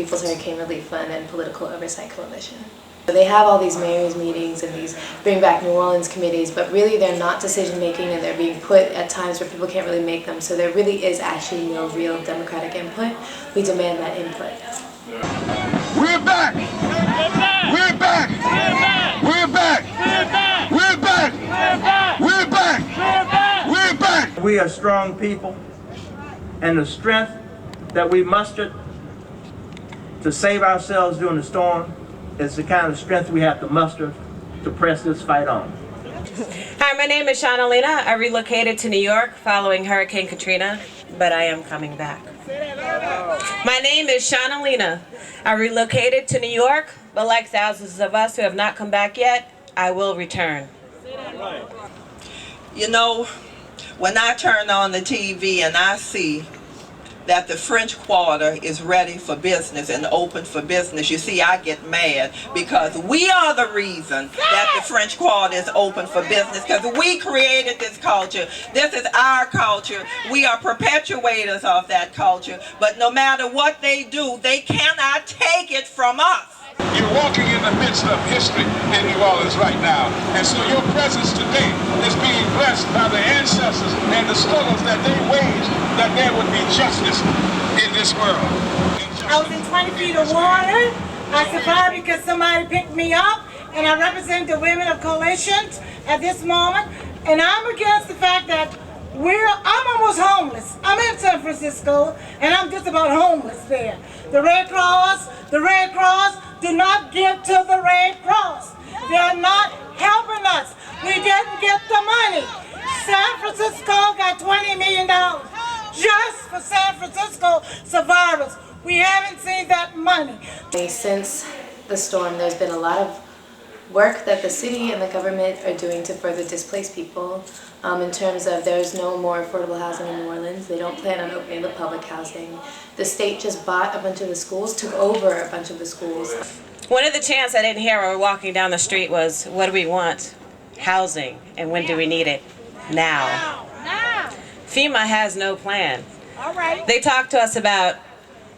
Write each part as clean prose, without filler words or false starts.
People's Hurricane Relief Fund and Political Oversight Coalition. They have all these mayors meetings and these Bring Back New Orleans committees, but really they're not decision making, and they're being put at times where people can't really make them. So there really is actually no real democratic input. We demand that input. We're back! We're back! We're back! We're back! We're back! We're back! We are strong people, and the strength that we mustered to save ourselves during the storm is the kind of strength we have to muster to press this fight on. Hi, my name is Shanalina. I relocated to New York following Hurricane Katrina, but I am coming back. My name is Shanalina. I relocated to New York, but like thousands of us who have not come back yet, I will return. You know, when I turn on the TV and I see that the French Quarter is ready for business and open for business, you see, I get mad, because we are the reason that the French Quarter is open for business, because we created this culture. This is our culture. We are perpetuators of that culture, but no matter what they do, they cannot take it from us. You're walking in the midst of history in New Orleans right now. And so your presence today is being blessed by the ancestors and the struggles that they waged, that there would be justice in this world. I was in 20 feet of water. I survived because somebody picked me up, and I represent the women of coalitions at this moment. And I'm against the fact that I'm almost homeless. I'm in San Francisco, and I'm just about homeless there. The Red Cross do not give to the Red Cross. They are not helping us. We didn't get the money. San Francisco got $20 million just for San Francisco survivors. We haven't seen that money. Since the storm, there's been a lot of work that the city and the government are doing to further displace people, in terms of there's no more affordable housing in New Orleans. They don't plan on opening the public housing. The state just bought a bunch of the schools, took over a bunch of the schools. One of the chants I didn't hear when we were walking down the street was, what do we want? Housing. And when do we need it? Now. FEMA has no plan. All right. They talked to us about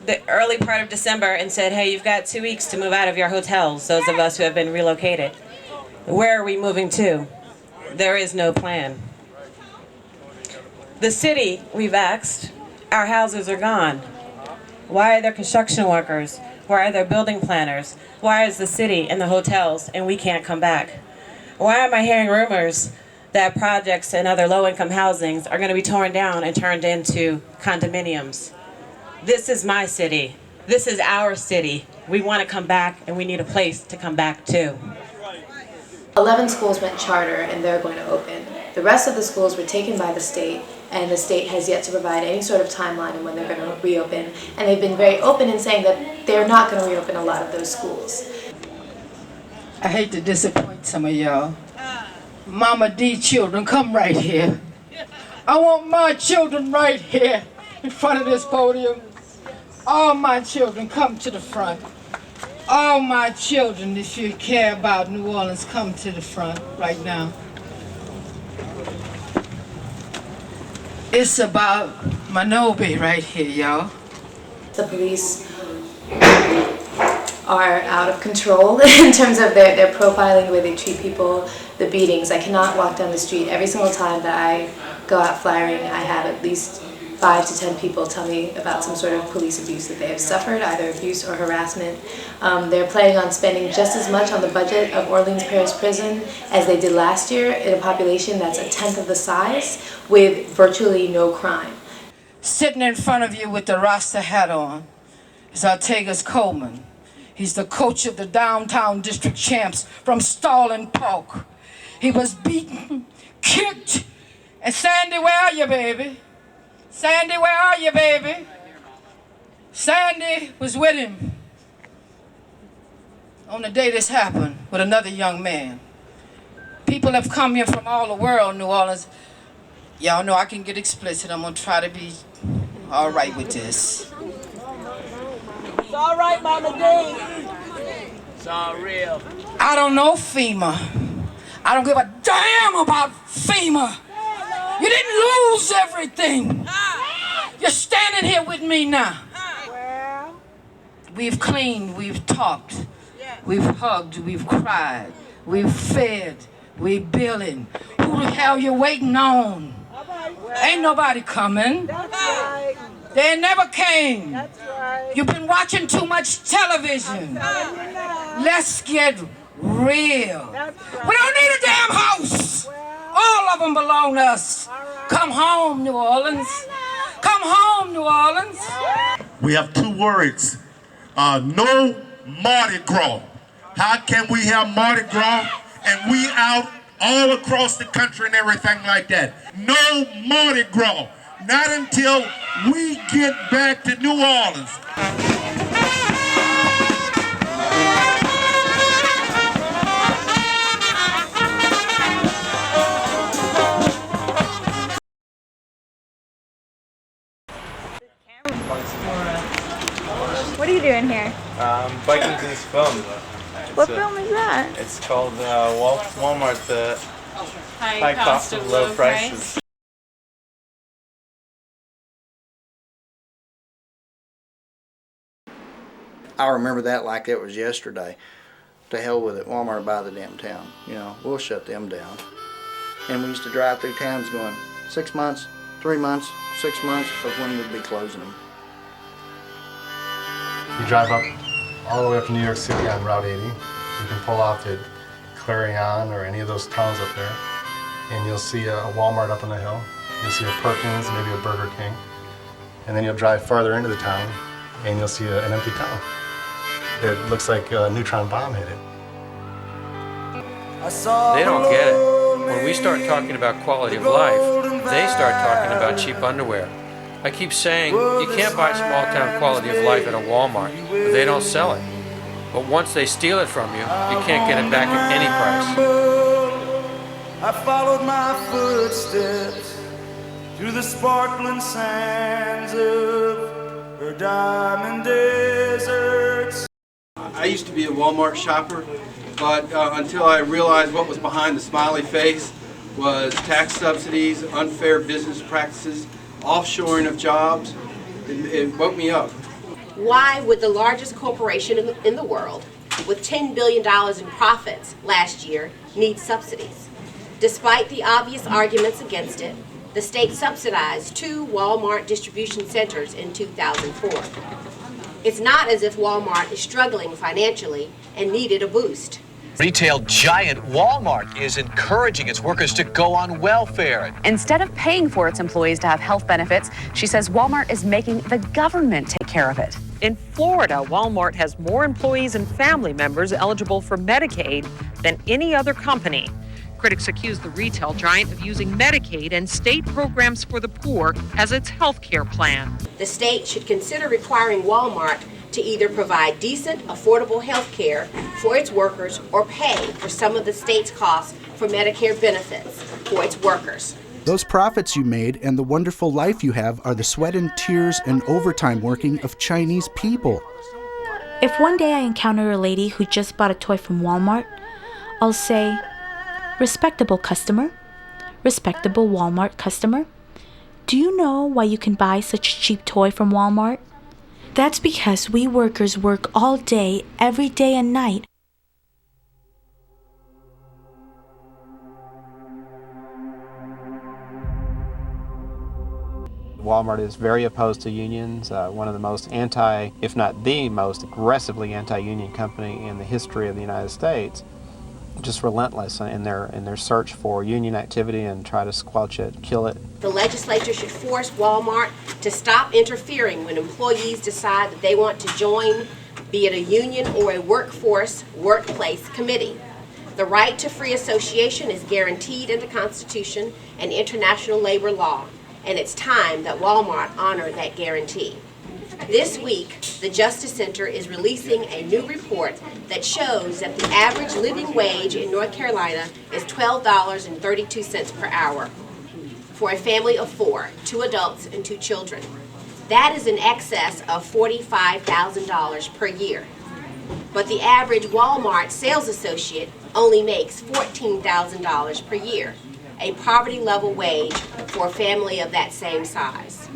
the early part of December and said, hey, you've got 2 weeks to move out of your hotels, those of us who have been relocated. Where are we moving to? There is no plan. The city, we've asked, our houses are gone. Why are there construction workers? Why are there building planners? Why is the city and the hotels and we can't come back? Why am I hearing rumors that projects and other low-income housings are going to be torn down and turned into condominiums? This is my city. This is our city. We want to come back, and we need a place to come back to. 11 schools went charter, and they're going to open. The rest of the schools were taken by the state, and the state has yet to provide any sort of timeline on when they're going to reopen. And they've been very open in saying that they're not going to reopen a lot of those schools. I hate to disappoint some of y'all. Mama D children, come right here. I want my children right here in front of this podium. All my children, come to the front. All my children, if you care about New Orleans, come to the front right now. It's about Manobi right here, y'all. The police are out of control in terms of their profiling, the way they treat people, the beatings. I cannot walk down the street. Every single time that I go out flyering, I have at least 5 to 10 people tell me about some sort of police abuse that they have suffered, either abuse or harassment. They're planning on spending just as much on the budget of Orleans Parish Prison as they did last year in a population that's 1/10 of the size with virtually no crime. Sitting in front of you with the Rasta hat on is Artegas Coleman. He's the coach of the downtown district champs from Stalin Park. He was beaten, kicked, and Sandy, where are you, baby? Sandy, where are you, baby? Sandy was with him on the day this happened with another young man. People have come here from all the world, New Orleans. Y'all know I can get explicit. I'm gonna try to be all right with this. It's all right, Mama D. It's all real. I don't know FEMA. I don't give a damn about FEMA. You didn't lose everything. You're standing here with me now. We've cleaned, we've talked, we've hugged, we've cried, we've fed, we're building. Who the hell you waiting on? Ain't nobody coming. They never came. You've been watching too much television. Let's get real. We don't need a damn house. All of them belong to us. Come home, New Orleans. Come home, New Orleans. We have two words. No Mardi Gras. How can we have Mardi Gras and we out all across the country and everything like that? No Mardi Gras. Not until we get back to New Orleans. What are you doing here? Biking to this film. What film is that? It's called Walmart, the High Cost of Low Prices. I remember that like it was yesterday. To hell with it, Walmart by the damn town. You know, we'll shut them down. And we used to drive through towns going 6 months, 3 months, 6 months of when we'd be closing them. You drive up all the way up to New York City on Route 80. You can pull off at Clarion or any of those towns up there, and you'll see a Walmart up on the hill. You'll see a Perkins, maybe a Burger King. And then you'll drive farther into the town, and you'll see an empty town. It looks like a neutron bomb hit it. They don't get it. When we start talking about quality of life, they start talking about cheap underwear. I keep saying you can't buy small town quality of life at a Walmart, but they don't sell it. But once they steal it from you, you can't get it back at any price. I followed my footsteps through the sparkling sands of her diamond deserts. I used to be a Walmart shopper, but until I realized what was behind the smiley face was tax subsidies, unfair business practices, offshoring of jobs. It woke me up. Why would the largest corporation in the world, with $10 billion in profits last year, need subsidies? Despite the obvious arguments against it, the state subsidized 2 Walmart distribution centers in 2004. It's not as if Walmart is struggling financially and needed a boost. Retail giant Walmart is encouraging its workers to go on welfare. Instead of paying for its employees to have health benefits, she says Walmart is making the government take care of it. In Florida, Walmart has more employees and family members eligible for Medicaid than any other company. Critics accuse the retail giant of using Medicaid and state programs for the poor as its health care plan. The state should consider requiring Walmart to either provide decent, affordable health care for its workers or pay for some of the state's costs for Medicare benefits for its workers. Those profits you made and the wonderful life you have are the sweat and tears and overtime working of Chinese people. If one day I encounter a lady who just bought a toy from Walmart, I'll say, "Respectable customer, respectable Walmart customer, do you know why you can buy such a cheap toy from Walmart? That's because we workers work all day, every day and night." Walmart is very opposed to unions, one of the most if not the most aggressively anti-union company in the history of the United States. Just relentless in their search for union activity and try to squelch it, kill it. The legislature should force Walmart to stop interfering when employees decide that they want to join, be it a union or a workplace committee. The right to free association is guaranteed in the Constitution and international labor law, and it's time that Walmart honor that guarantee. This week, the Justice Center is releasing a new report that shows that the average living wage in North Carolina is $12.32 per hour for a family of 4, 2 adults and 2 children. That is in excess of $45,000 per year. But the average Walmart sales associate only makes $14,000 per year, a poverty level wage for a family of that same size.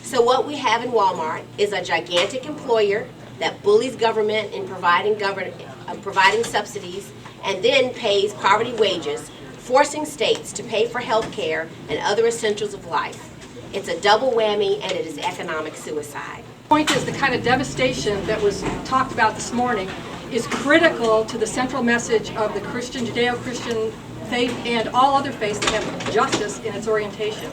So what we have in Walmart is a gigantic employer that bullies government in providing subsidies and then pays poverty wages, forcing states to pay for health care and other essentials of life. It's a double whammy, and it is economic suicide. The point is the kind of devastation that was talked about this morning is critical to the central message of the Christian, Judeo-Christian faith and all other faiths that have justice in its orientation.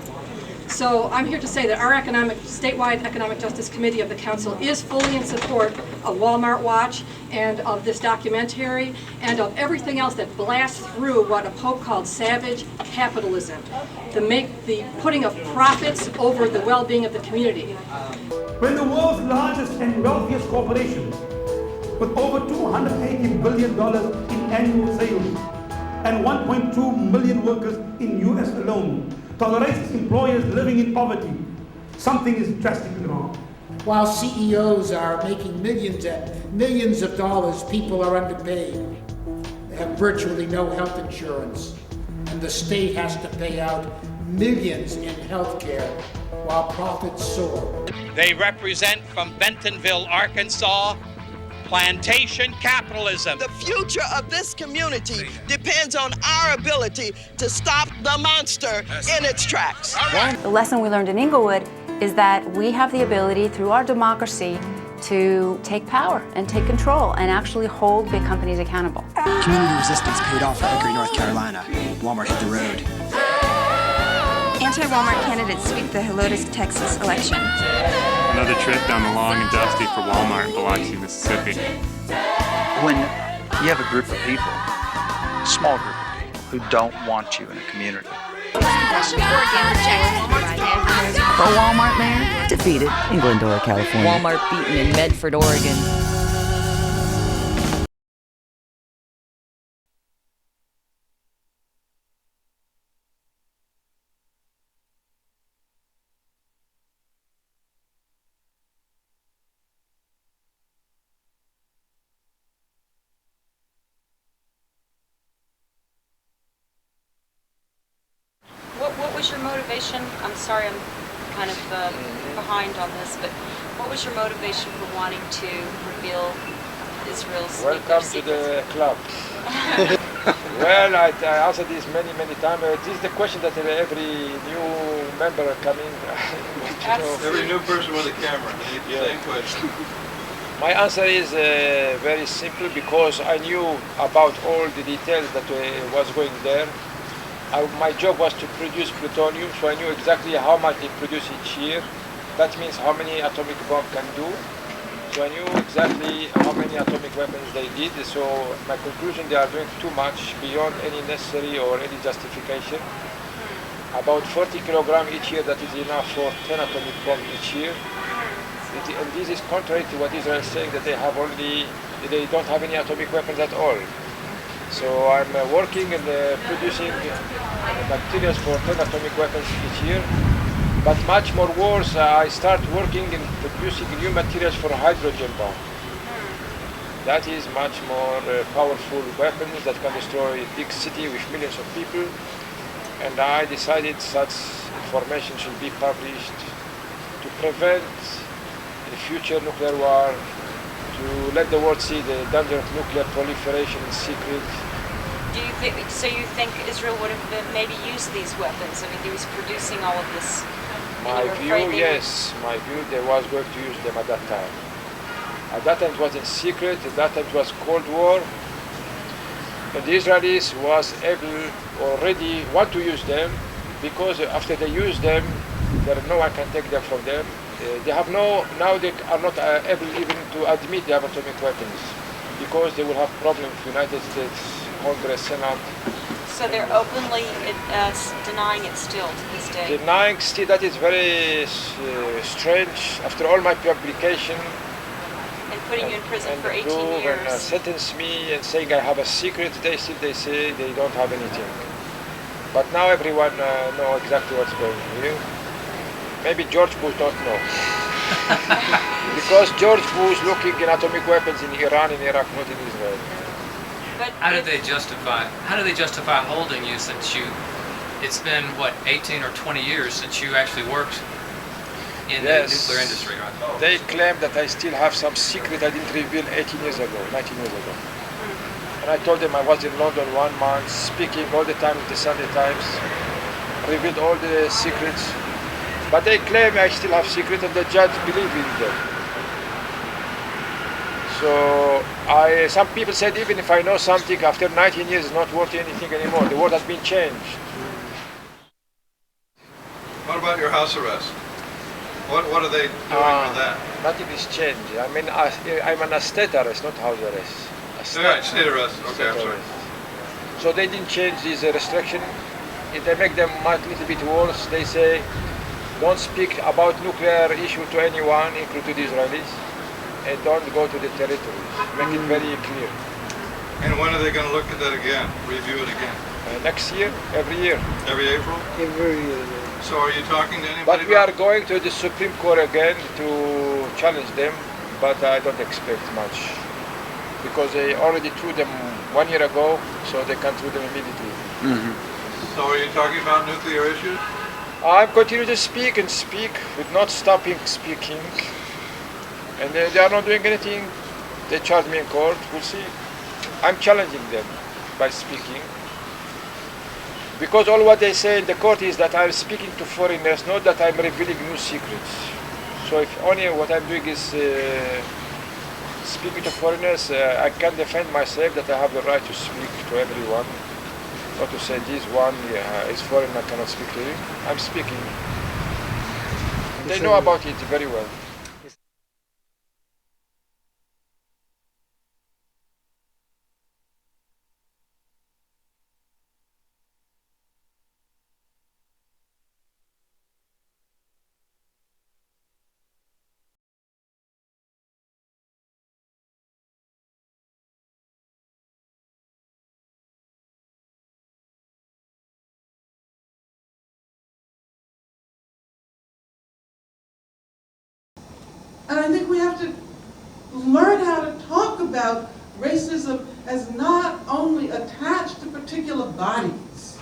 So I'm here to say that our statewide Economic Justice Committee of the Council is fully in support of Walmart Watch and of this documentary and of everything else that blasts through what a pope called savage capitalism, the putting of profits over the well-being of the community. When the world's largest and wealthiest corporation, with over $280 billion in annual sales and 1.2 million workers in U.S. alone, tolerates its employers living in poverty, something is drastically wrong. While CEOs are making millions of dollars, people are underpaid. They have virtually no health insurance, and the state has to pay out millions in health care while profits soar. They represent from Bentonville, Arkansas, plantation capitalism. The future of this community depends on our ability to stop the monster in its tracks. The lesson we learned in Inglewood is that we have the ability, through our democracy, to take power and take control and actually hold big companies accountable. Community resistance paid off at Hickory, North Carolina. Walmart hit the road. Anti-Walmart candidates sweep the Helotes, Texas election. Another trip down the long and dusty for Walmart in Biloxi, Mississippi. When you have a group of people, a small group of people, who don't want you in a community. For Walmart mayor, defeated in Glendora, California. Walmart beaten in Medford, Oregon. What was your motivation? I'm sorry, I'm kind of behind on this, but what was your motivation for wanting to reveal Israel's nuclear Welcome to the club. Well, I answered this many times. This is the question that every new member coming. Every new person with a camera, they need the same question. My answer is very simple, because I knew about all the details that was going there. My job was to produce plutonium, so I knew exactly how much they produce each year. That means how many atomic bomb can do. So I knew exactly how many atomic weapons they did. So my conclusion, they are doing too much beyond any necessary or any justification. About 40 kilograms each year, that is enough for 10 atomic bombs each year. And this is contrary to what Israel is saying, that they don't have any atomic weapons at all. So I'm working and producing materials for 10 atomic weapons each year. But much more worse, I start working in producing new materials for hydrogen bomb. That is much more powerful weapons that can destroy a big city with millions of people. And I decided such information should be published to prevent the future nuclear war, to let the world see the danger of nuclear proliferation in secret. So you think Israel would have maybe used these weapons? I mean, he was producing all of this. My view, yes. My view, they was going to use them at that time. At that time it was in secret, at that time it was Cold War. And the Israelis was able already want to use them, because after they use them, no one can take them from them. They have now they are not able even to admit they have atomic weapons, because they will have problems with the United States, Congress, Senate. So they're openly denying it still to this day? Denying still, that is very strange. After all my publication, and putting you in prison for 18 years. And sentence me and saying I have a secret, they say they don't have anything. But now everyone know exactly what's going on here. Maybe George Bush don't know. Because George Bush looking in atomic weapons in Iran, in Iraq, not in Israel. But how do they justify holding you, since it's been what, 18 or 20 years since you actually worked in the nuclear industry, right? They claim that I still have some secret I didn't reveal 18 years ago, 19 years ago. And I told them I was in London 1 month, speaking all the time with the Sunday Times, revealed all the secrets. But they claim I still have secret, and the judge believed in them. So some people said even if I know something after 19 years it's not worth anything anymore. The world has been changed. What about your house arrest? What are they doing with that? Nothing is changed. I mean, I'm on a state arrest, not house arrest. State arrest. Okay, I'm sorry. So they didn't change this restriction. They make them a little bit worse. They say, don't speak about nuclear issue to anyone, including the Israelis, and don't go to the territories. Make it very clear. And when are they going to look at that again, review it again? Next year, every year. Every April? Every year. So are you talking to anybody? But we are going to the Supreme Court again to challenge them, but I don't expect much. Because they already threw them 1 year ago, so they can throw them immediately. So are you talking about nuclear issues? I'm continuing to speak and speak, with not stopping speaking. And they are not doing anything. They charge me in court, we'll see. I'm challenging them by speaking. Because all what they say in the court is that I'm speaking to foreigners, not that I'm revealing new secrets. So if only what I'm doing is speaking to foreigners, I can defend myself that I have the right to speak to everyone. Not to say this one is foreign, I cannot speak to him. I'm speaking. They know about it very well. And I think we have to learn how to talk about racism as not only attached to particular bodies.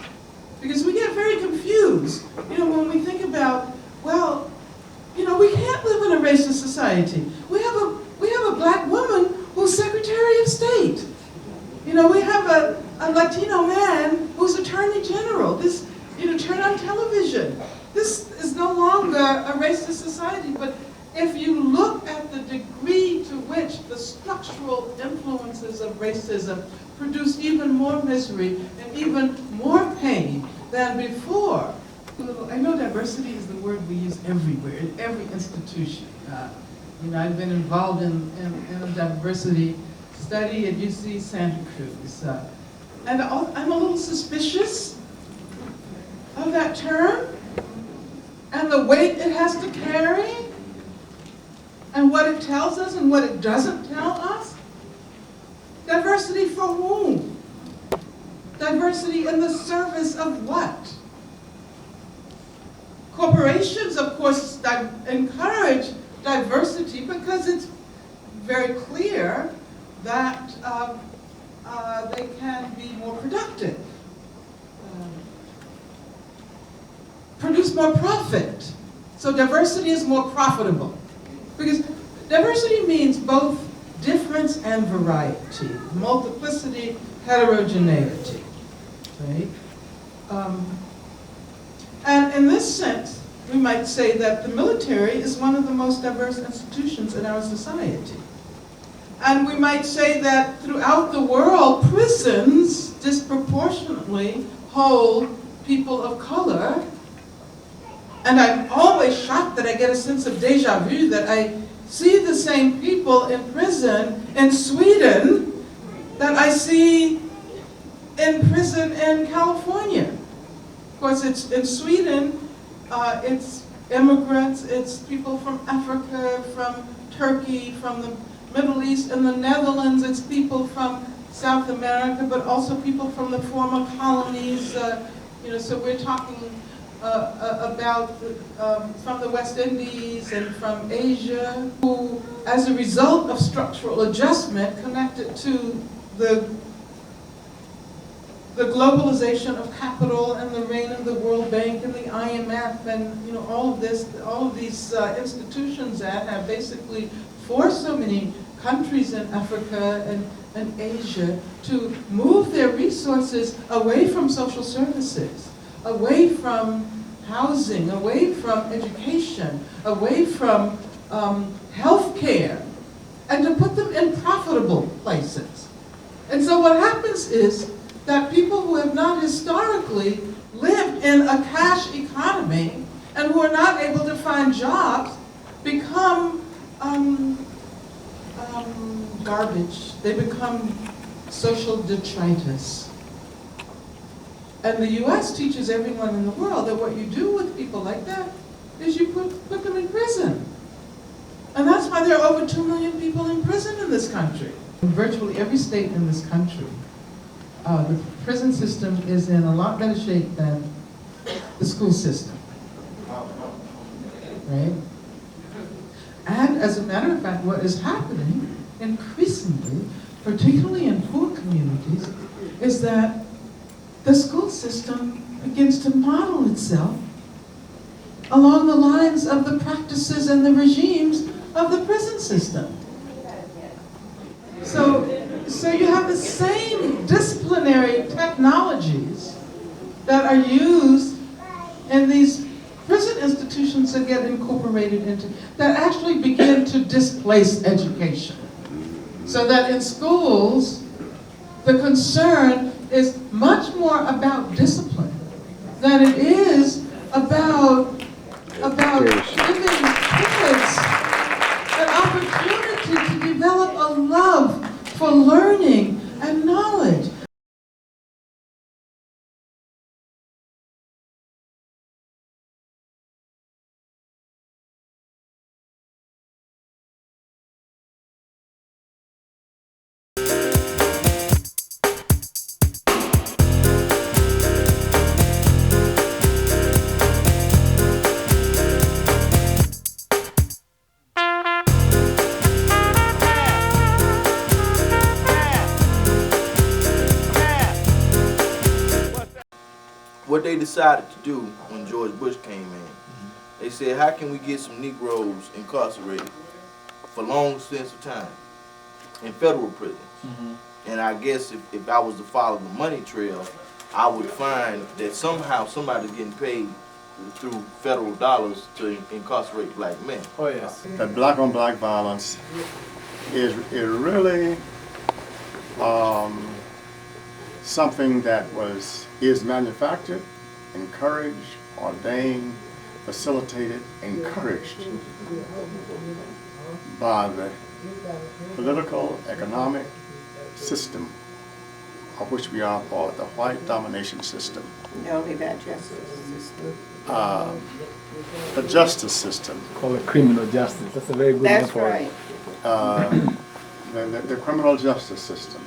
Because we get very confused, when we think about, well, we can't live in a racist society. We have a black woman who's Secretary of State. We have a Latino man who's Attorney General. This, turn on television. This is no longer a racist society, but if you look at the degree to which the structural influences of racism produce even more misery and even more pain than before. I know diversity is the word we use everywhere, in every institution. I've been involved in a diversity study at UC Santa Cruz. And I'm a little suspicious of that term and the weight it has to carry, and what it tells us and what it doesn't tell us. Diversity for whom? Diversity in the service of what? Corporations, of course, encourage diversity because it's very clear that they can be more productive, produce more profit. So diversity is more profitable. Because diversity means both difference and variety, multiplicity, heterogeneity, right? And in this sense, we might say that the military is one of the most diverse institutions in our society. And we might say that throughout the world, prisons disproportionately hold people of color. And I'm always shocked that I get a sense of deja vu, that I see the same people in prison in Sweden that I see in prison in California. Of course, it's in Sweden, it's immigrants, it's people from Africa, from Turkey, from the Middle East. In the Netherlands, it's people from South America, but also people from the former colonies. So we're talking about from the West Indies and from Asia, who, as a result of structural adjustment connected to the globalization of capital and the reign of of the World Bank and the IMF and all of these institutions that have basically forced so many countries in Africa and Asia to move their resources away from social services, away from housing, away from education, away from health care, and to put them in profitable places. And so what happens is that people who have not historically lived in a cash economy and who are not able to find jobs become garbage. They become social detritus. And the U.S. teaches everyone in the world that what you do with people like that is you put them in prison. And that's why there are over 2 million people in prison in this country. In virtually every state in this country, the prison system is in a lot better shape than the school system. Right? And as a matter of fact, what is happening increasingly, particularly in poor communities, is that the school system begins to model itself along the lines of the practices and the regimes of the prison system. So you have the same disciplinary technologies that are used in these prison institutions that get incorporated into, that actually begin to displace education. So that in schools, the concern is much more about discipline than it is about giving kids an opportunity to develop a love for learning and knowledge. What they decided to do when George Bush came in, they said, how can we get some Negroes incarcerated for long stints of time in federal prisons? And I guess if I was to follow the money trail, I would find that somehow somebody's getting paid through federal dollars to incarcerate black men. Oh yes. That black on black violence is really something that is manufactured, encouraged, ordained, facilitated, encouraged by the political, economic system of which we are part, the white domination system. Only that justice system. The justice system. Call it criminal justice. That's a very good name for it. The criminal justice system.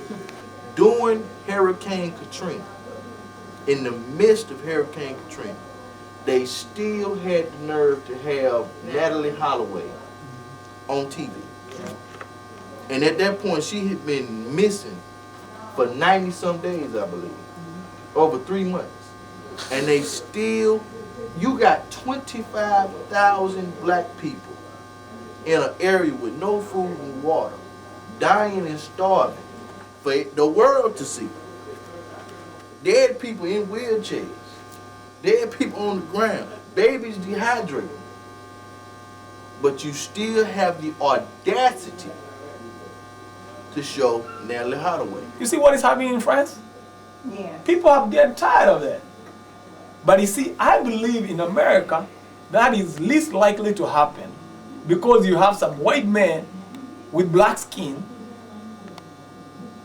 During Hurricane Katrina, in the midst of Hurricane Katrina, they still had the nerve to have Natalie Holloway on TV. And at that point, she had been missing for 90-some days, I believe, over 3 months. And they still, you got 25,000 black people in an area with no food and water, dying and starving for the world to see. Dead people in wheelchairs, dead people on the ground, babies dehydrated. But you still have the audacity to show Natalie Holloway. You see what is happening in France? Yeah. People are getting tired of that. But you see, I believe in America that is least likely to happen because you have some white men with black skin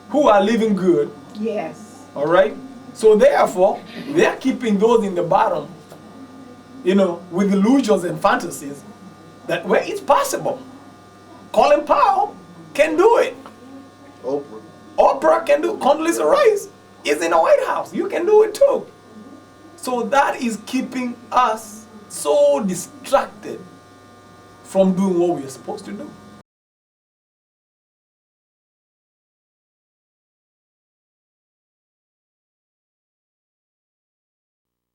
who are living good. Yes. All right? So therefore, they are keeping those in the bottom, with illusions and fantasies that where it's possible. Colin Powell can do it. Oprah can do it. Condoleezza Rice is in the White House. You can do it too. So that is keeping us so distracted from doing what we are supposed to do.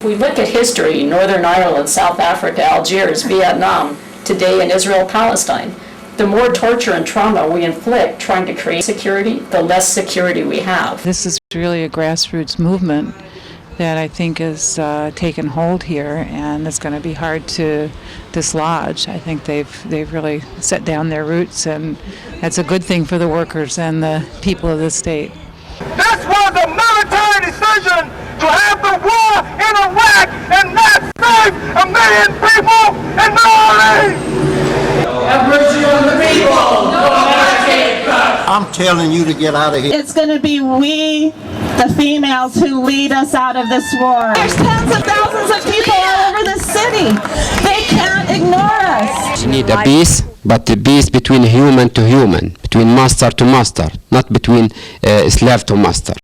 We look at history, Northern Ireland, South Africa, Algiers, Vietnam, today in Israel, Palestine. The more torture and trauma we inflict trying to create security, the less security we have. This is really a grassroots movement that I think has taken hold here, and it's going to be hard to dislodge. I think they've really set down their roots, and that's a good thing for the workers and the people of the state. This was a military decision to have the war in Iraq and not save 1 million people in Mali. Have mercy on the people. No Hurricane Katrina. I'm telling you to get out of here. It's going to be we, the females, who lead us out of this war. There's tens of thousands of people all over the city. They can't ignore us. You need a peace, but the peace between human to human, between master to master, not between slave to master.